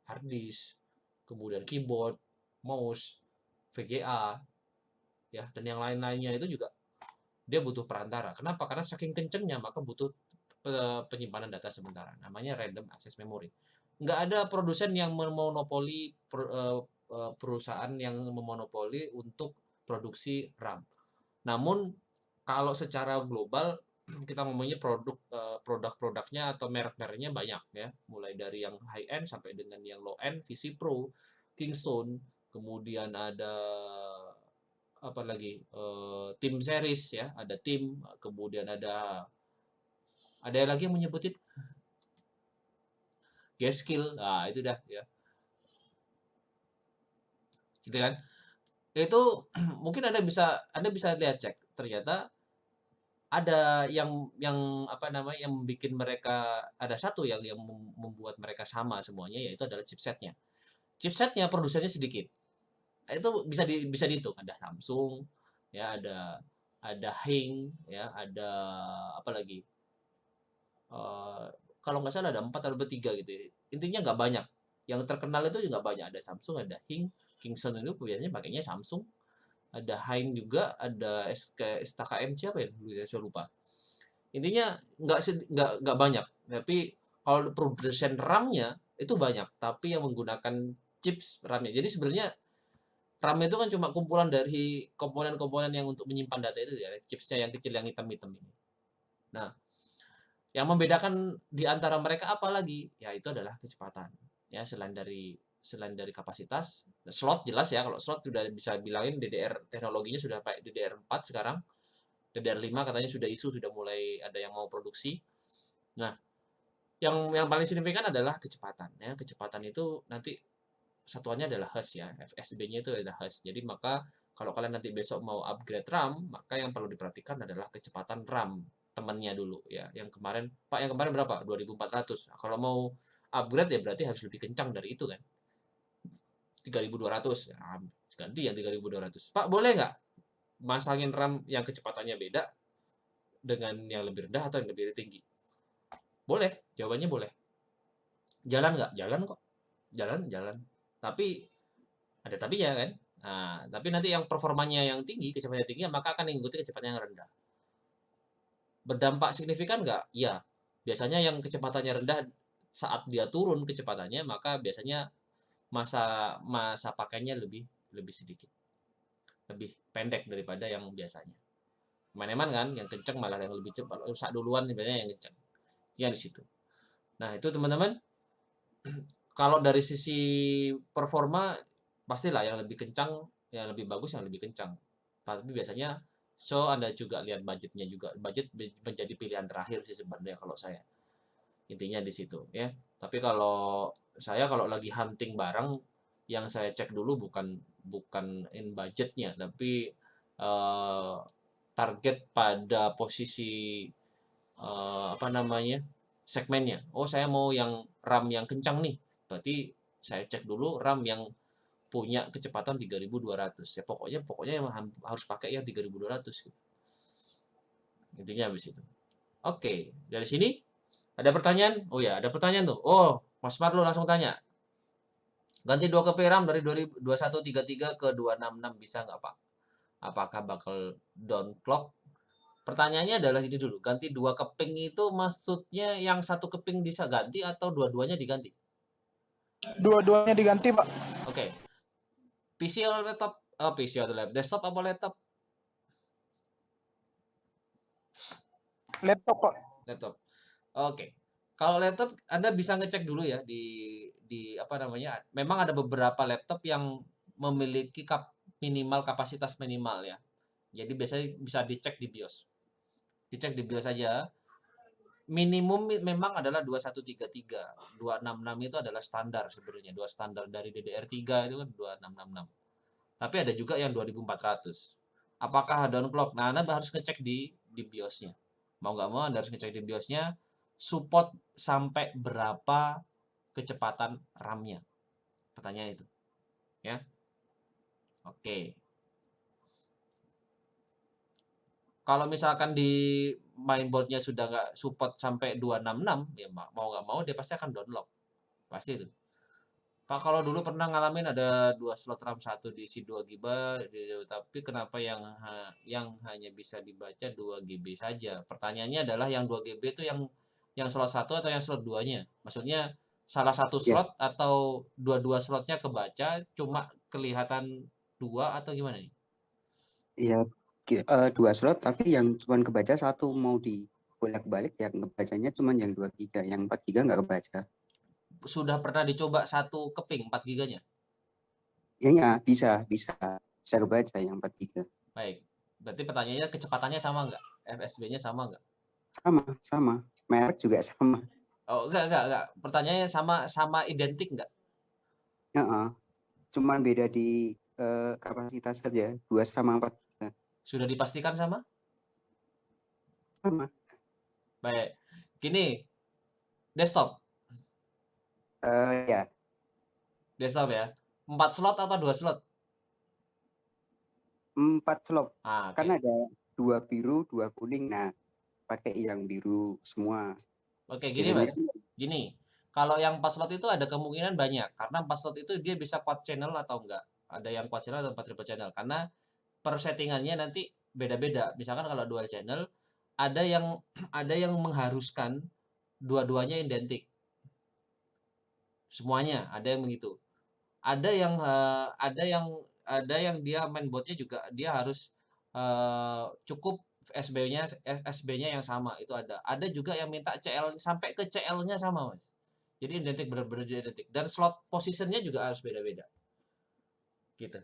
Hard disk, kemudian keyboard, mouse, VGA, ya, dan yang lain-lainnya itu juga dia butuh perantara. Kenapa? Karena saking kencengnya, maka butuh penyimpanan data sementara. Namanya Random Access Memory. Nggak ada produsen yang memonopoli perusahaan yang memonopoli untuk produksi RAM. Namun kalau secara global kita ngomongnya produk-produknya atau merek-mereknya banyak ya, mulai dari yang high end sampai dengan yang low end, VC Pro, Kingston, kemudian ada apa lagi, Tim series ya, ada Tim, kemudian ada lagi yang menyebutin G-Skill. Nah, itu dah ya. Gitu kan? Itu mungkin Anda bisa lihat, cek, ternyata ada yang apa namanya, yang membuat mereka, ada satu yang membuat mereka sama semuanya, yaitu adalah chipsetnya. Chipsetnya produsennya sedikit. Itu bisa dihitung, ada Samsung ya, ada Hing ya, ada apa lagi, kalau nggak salah ada 4 atau 3 gitu ya. Intinya nggak banyak. Yang terkenal itu juga banyak, ada Samsung, ada Hing, Kingston itu biasanya pakainya Samsung, ada Hing juga, ada SKM siapa ya dulu ya, saya lupa. Intinya nggak banyak, tapi kalau produsen RAM-nya itu banyak, tapi yang menggunakan chips RAM-nya. Jadi sebenarnya RAM itu kan cuma kumpulan dari komponen-komponen yang untuk menyimpan data itu ya, chipsnya yang kecil yang hitam-hitam ini. Nah, yang membedakan di antara mereka apa lagi? Ya itu adalah kecepatan. Ya selain dari kapasitas, slot jelas ya, kalau slot sudah bisa bilangin DDR teknologinya sudah pakai DDR4 sekarang. DDR5 katanya sudah sudah mulai ada yang mau produksi. Nah, yang paling signifikan adalah kecepatan ya. Kecepatan itu nanti satuannya adalah Hz ya. FSB-nya itu adalah Hz. Jadi maka kalau kalian nanti besok mau upgrade RAM, maka yang perlu diperhatikan adalah kecepatan RAM temannya dulu ya. Yang kemarin berapa? 2400. Nah, kalau mau upgrade ya berarti harus lebih kencang dari itu kan. 3200. Nah, ganti yang 3200. Pak, boleh nggak masangin RAM yang kecepatannya beda dengan yang lebih rendah atau yang lebih tinggi? Boleh, jawabannya boleh. Jalan nggak? Jalan kok. Jalan. Tapi ada tapinya kan. Nah, tapi nanti yang performanya yang tinggi, kecepatannya tinggi, maka akan mengikuti kecepatan yang rendah. Berdampak signifikan nggak? Ya. Biasanya yang kecepatannya rendah saat dia turun kecepatannya, maka biasanya masa pakainya lebih sedikit. Lebih pendek daripada yang biasanya. Eman-eman kan, yang kenceng malah yang lebih cepat, rusak duluan sebenarnya yang kenceng. Yang di situ. Nah, itu teman-teman, kalau dari sisi performa pastilah yang lebih kencang, yang lebih bagus yang lebih kencang. Tapi biasanya Anda juga lihat budgetnya juga. Budget menjadi pilihan terakhir sih sebenarnya kalau saya. Intinya di situ ya. Tapi kalau saya kalau lagi hunting barang, yang saya cek dulu bukan in budgetnya, tapi target pada posisi segmennya. Oh, saya mau yang RAM yang kencang nih. Berarti saya cek dulu RAM yang punya kecepatan 3200. Ya pokoknya yang harus pakai yang 3200 gitu. Intinya habis itu. Oke, dari sini ada pertanyaan? Oh ya, ada pertanyaan tuh. Oh, Mas Marlo langsung tanya. Ganti 2 keping RAM dari 2133 ke 266 bisa nggak, Pak? Apakah bakal down clock? Pertanyaannya adalah ini dulu, ganti 2 keping itu maksudnya yang 1 keping bisa ganti atau dua-duanya diganti? Dua-duanya diganti, Pak. Oke. PC atau laptop? PC atau laptop? Desktop apa laptop? Laptop, Pak. Laptop. Oke. Kalau laptop Anda bisa ngecek dulu ya di apa namanya? Memang ada beberapa laptop yang memiliki minimal kapasitas minimal ya. Jadi biasanya bisa dicek di BIOS. Dicek di BIOS saja. Minimum memang adalah 2133. 266 itu adalah standar sebenarnya. Dua standar dari DDR3 itu kan 2666. Tapi ada juga yang 2400. Apakah down clock? Nah, Anda harus ngecek di BIOS-nya. Mau nggak mau Anda harus ngecek di BIOS-nya support sampai berapa kecepatan RAM-nya. Pertanyaan itu. Ya. Oke. Kalau misalkan di mainboardnya sudah nggak support sampai 266, ya mau nggak mau dia pasti akan downlock. Pasti itu. Pak, kalau dulu pernah ngalamin ada 2 slot RAM 1 diisi 2 GB, tapi kenapa yang hanya bisa dibaca 2 GB saja? Pertanyaannya adalah yang 2 GB itu yang slot 1 atau yang slot 2-nya? Maksudnya salah satu slot atau dua-dua slotnya kebaca cuma kelihatan 2 atau gimana nih? Iya, 2 slot tapi yang cuma kebaca 1, mau dibolak-balik ya ngebacanya cuma yang 2 GB, yang 4 GB nggak kebaca. Sudah pernah dicoba 1 keping 4 GB-nya? Ya, bisa kebaca yang 4 GB. Baik. Berarti pertanyaannya kecepatannya sama nggak? FSB-nya sama nggak? Sama. Merek juga sama. Oh, enggak. Pertanyaannya sama identik nggak? Cuman beda di kapasitas saja, 2 sama 4 GB. Sudah dipastikan sama? Sama. Baik. Gini, desktop. Ya. Desktop ya. 4 slot atau 2 slot? 4 slot. Ah, oke. Kan ada 2 biru, 2 kuning. Nah, pakai yang biru semua. Oke, gini Mas. Gini, kalau yang 4 slot itu ada kemungkinan banyak. Karena 4 slot itu dia bisa quad channel atau enggak. Ada yang quad channel atau triple channel. Karena per settingannya nanti beda-beda. Misalkan kalau dual channel, ada yang mengharuskan dua-duanya identik. Semuanya ada yang begitu. Ada yang yang dia mainboardnya juga dia harus cukup SB-nya yang sama, itu ada. Ada juga yang minta CL sampai ke CL-nya sama, Mas. Jadi identik, benar-benar identik. Dan slot positionnya juga harus beda-beda. Gitu.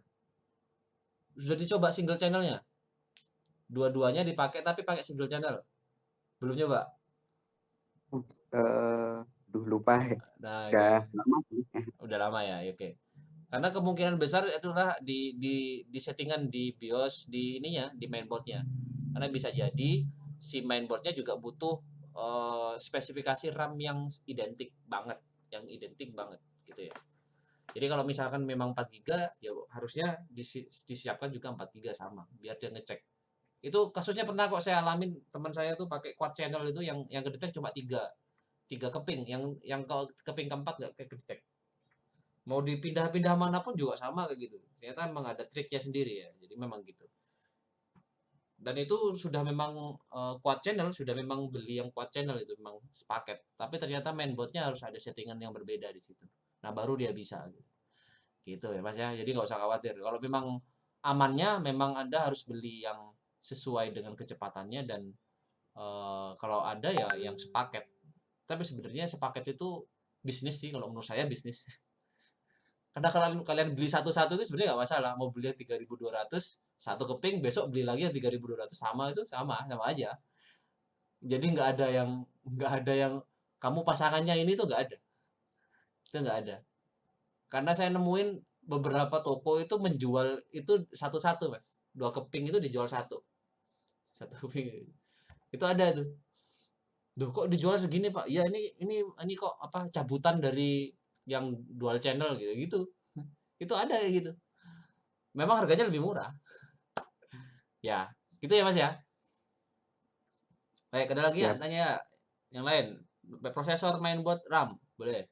Sudah dicoba single channelnya? Dua-duanya dipakai tapi pakai single channel. Belum nyoba? Lupa ya. Nah, Udah itu. lama sih. Udah lama ya, oke. Karena kemungkinan besar itulah di settingan di BIOS di ininya, di mainboardnya. Karena bisa jadi si mainboardnya juga butuh spesifikasi RAM yang identik banget, gitu ya. Jadi kalau misalkan memang 4 GB ya harusnya disiapkan juga 4 GB sama biar dia ngecek. Itu kasusnya pernah kok saya alamin, teman saya tuh pakai quad channel itu yang kedetek cuma 3 keping, yang keping keempat nggak kedetek. Mau dipindah-pindah manapun juga sama kayak gitu. Ternyata memang ada triknya sendiri ya. Jadi memang gitu. Dan itu sudah memang quad channel, sudah memang beli yang quad channel itu memang sepaket. Tapi ternyata mainboardnya harus ada settingan yang berbeda di situ. Nah baru dia bisa. Gitu ya Mas ya. Jadi nggak usah khawatir. Kalau memang amannya, memang Anda harus beli yang sesuai dengan kecepatannya dan kalau ada ya yang sepaket. Tapi sebenarnya sepaket itu bisnis sih, kalau menurut saya bisnis. Karena kalian beli satu-satu itu sebenarnya nggak masalah. Mau beli yang 3.200 satu keping, besok beli lagi yang 3.200 sama aja. Jadi nggak ada yang kamu pasangannya ini tuh nggak ada. Itu nggak ada. Karena saya nemuin beberapa toko itu menjual itu satu-satu Mas. 2 keping itu dijual satu keping. Itu ada tuh. Duh kok dijual segini Pak? Ya ini kok apa cabutan dari yang dual channel gitu. Itu ada gitu. Memang harganya lebih murah. Ya, gitu ya Mas ya. Baik, ada lagi ya Siap. tanya yang lain. Prosesor, mainboard, RAM, boleh.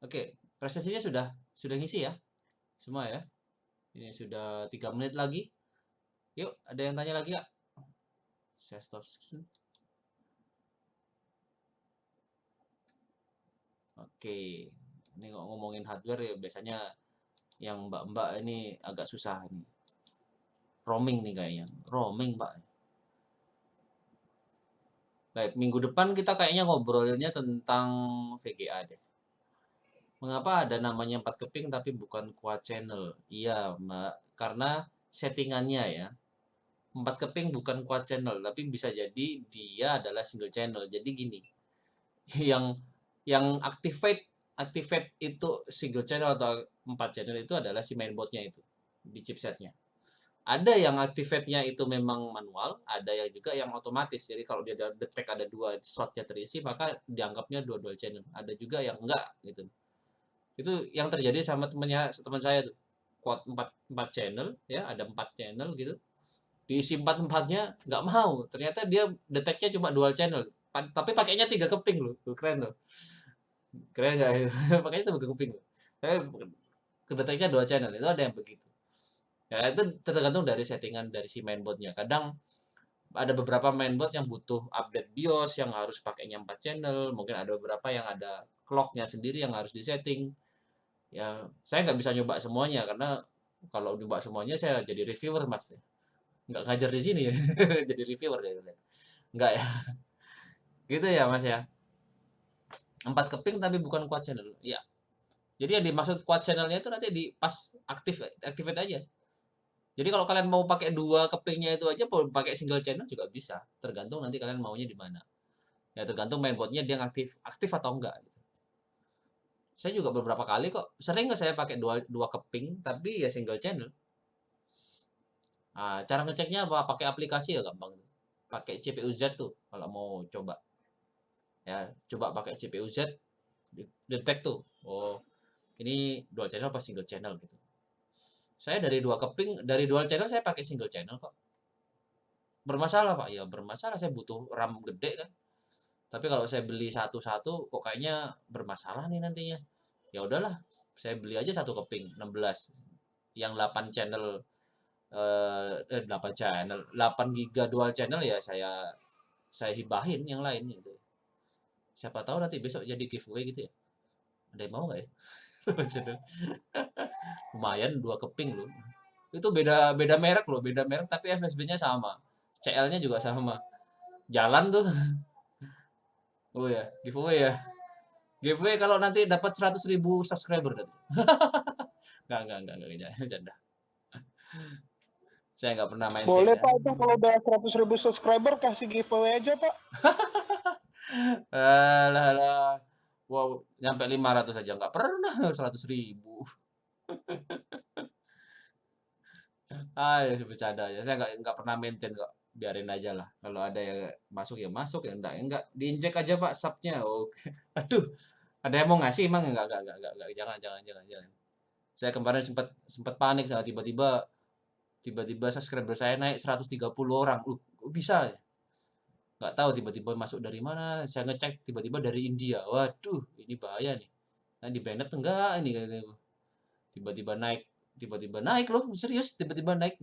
Oke, prestasinya sudah ngisi ya. Semua ya. Ini sudah 3 menit lagi. Yuk, ada yang tanya lagi ya? Saya stop screen. Oke, ini kok ngomongin hardware ya biasanya yang mbak-mbak ini agak susah nih. Roaming nih kayaknya. Roaming, Pak. Baik, minggu depan kita kayaknya ngobrolinnya tentang VGA deh. Mengapa ada namanya 4 keping tapi bukan quad channel? Iya, Mbak. Karena settingannya ya. 4 keping bukan quad channel, tapi bisa jadi dia adalah single channel. Jadi gini. Yang activate itu single channel atau 4 channel itu adalah si mainboardnya itu di chipsetnya. Ada yang activate-nya itu memang manual, ada yang juga yang otomatis. Jadi kalau dia detect ada 2 slotnya terisi, maka dianggapnya dual channel. Ada juga yang enggak gitu. Itu yang terjadi sama teman saya tuh. Quad 4 channel ya, ada 4 channel gitu. Diisi 4-4-nya nggak mau. Ternyata dia detect-nya cuma dual channel. Tapi pakainya 3 keping loh. Tuh, keren tuh. Keren nggak? Pakainya 3 keping loh. Tapi kedeteknya dual channel. Itu ada yang begitu. Ya itu tergantung dari settingan dari si mainboardnya. Kadang ada beberapa mainboard yang butuh update BIOS yang harus pakainya 4 channel. Mungkin ada beberapa yang ada clock-nya sendiri yang harus disetting. Ya saya nggak bisa nyoba semuanya karena kalau nyoba semuanya saya jadi reviewer Mas. Nggak ngajar di sini ya. Jadi reviewer ya. Nggak ya. Gitu ya Mas ya. 4 keping tapi bukan quad channel. Ya. Jadi yang dimaksud quad channelnya itu nanti di pas activate aja. Jadi kalau kalian mau pakai 2 kepingnya itu aja, pakai single channel juga bisa. Tergantung nanti kalian maunya di mana. Ya tergantung mainboardnya dia aktif atau enggak. Gitu. Saya juga beberapa kali kok, sering nggak saya pakai 2 keping, tapi ya single channel. Nah, cara ngeceknya apa? Pakai aplikasi ya gampang. Pakai CPU Z tuh kalau mau coba. Ya, coba pakai CPU Z, detect tuh. Oh, ini dual channel apa single channel gitu. Saya dari 2 keping, dari dual channel saya pakai single channel kok. Bermasalah Pak? Ya bermasalah, saya butuh RAM gede kan. Tapi kalau saya beli satu-satu kok kayaknya bermasalah nih nantinya. Ya udahlah, saya beli aja 1 keping 16. Yang 8 channel 8 GB dual channel ya saya hibahin yang lain gitu. Siapa tahu nanti besok jadi giveaway gitu ya. Ada yang mau nggak ya? Lumayan 2 keping loh. Itu beda merek loh, beda merek tapi FSB-nya sama. CL-nya juga sama. Jalan tuh. Oh ya, giveaway ya. Giveaway kalau nanti dapat 100.000 subscriber nanti. Enggak, bercanda. Saya nggak pernah main Boleh game, Pak, ya. itu kalau udah 100.000 subscriber kasih giveaway aja Pak. Alah. Wow, nyampe 500 aja nggak pernah 100.000. Ya bercanda aja. Saya nggak pernah maintain kok. Biarin aja lah. Kalau ada yang masuk ya masuk, ya enggak. Diinjek aja Pak subnya. Oke. Aduh, ada yang mau ngasih emang enggak. Jangan. Saya kemarin sempat panik tiba-tiba subscriber saya naik 130 orang. Kok bisa ya? Nggak tahu tiba-tiba masuk dari mana. Saya ngecek tiba-tiba dari India. Waduh, ini bahaya nih. Nah, di banned enggak ini katanya. Tiba-tiba naik loh, serius tiba-tiba naik.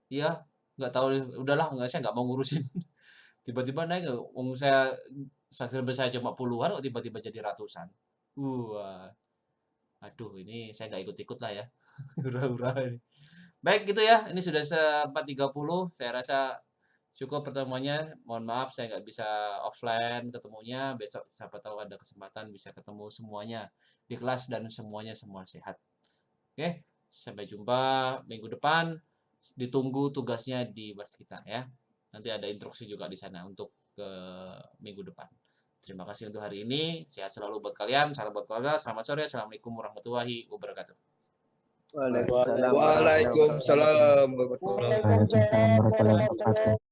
Iya, nggak tahu, udahlah, saya nggak mau ngurusin. Tiba-tiba naik, saya subscriber saya cuma puluhan kok tiba-tiba jadi ratusan. Wah, aduh, ini saya nggak ikut-ikut lah ya. Hura-hura ini. Baik gitu ya, ini sudah 4.30, saya rasa cukup pertemuannya. Mohon maaf saya nggak bisa offline ketemunya. Besok siapa tahu ada kesempatan bisa ketemu semuanya di kelas dan semua sehat. Oke, sampai jumpa minggu depan. Ditunggu tugasnya di Waskita ya. Nanti ada instruksi juga di sana untuk ke minggu depan. Terima kasih untuk hari ini. Sehat selalu buat kalian. Salam buat keluarga. Selamat sore. Assalamualaikum warahmatullahi wabarakatuh. Waalaikumsalam Waalaikumsalam warahmatullahi wabarakatuh. Waalaikumsalam warahmatullahi wabarakatuh.